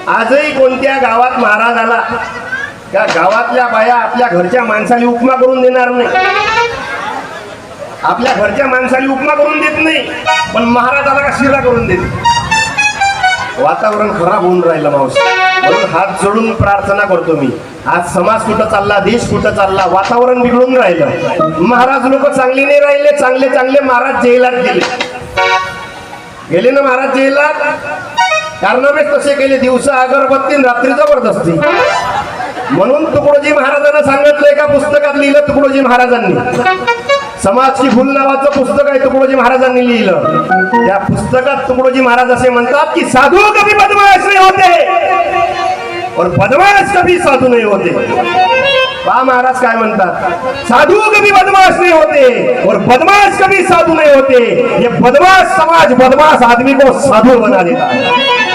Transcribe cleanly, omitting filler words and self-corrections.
आजही कोणत्या गावात महाराज आला त्या गावातल्या बाया आपल्या घरच्या माणसाला उपमा करून देणार नाही, आपल्या घरच्या माणसाला उपमा करून देत नाही, पण महाराजाला का शिरा करून देते. वातावरण खराब होऊन राहिलं मावशी, म्हणून हात जोडून प्रार्थना करतो मी. आज समाज कुठं चालला, देश कुठं चालला, वातावरण बिघडून राहिलं. महाराज लोक चांगले नाही राहिले, चांगले चांगले महाराज जेलात गेले ना महाराज जेलात. कारनामेच तसे केले, दिवसा अगरबत्ती रात्री जबरदस्ती. म्हणून तुकडोजी महाराजांना सांगितलंय का पुस्तकात लिहिलं, तुकडोजी महाराजांनी समाज की फुल नावाचं पुस्तक आहे, तुकडोजी महाराजांनी लिहिलं. त्या पुस्तकात तुकडोजी महाराज असे म्हणतात की साधू कभी बदमाश नहीं होते और बदमाश कभी साधू नहीं होते. पहा महाराज काय म्हणतात, साधू कभी बदमाश नहीं होते और बदमाश कभी साधू नहीं होते. ये बदमाश समाज बदमाश आदमी को साधु बना देता है.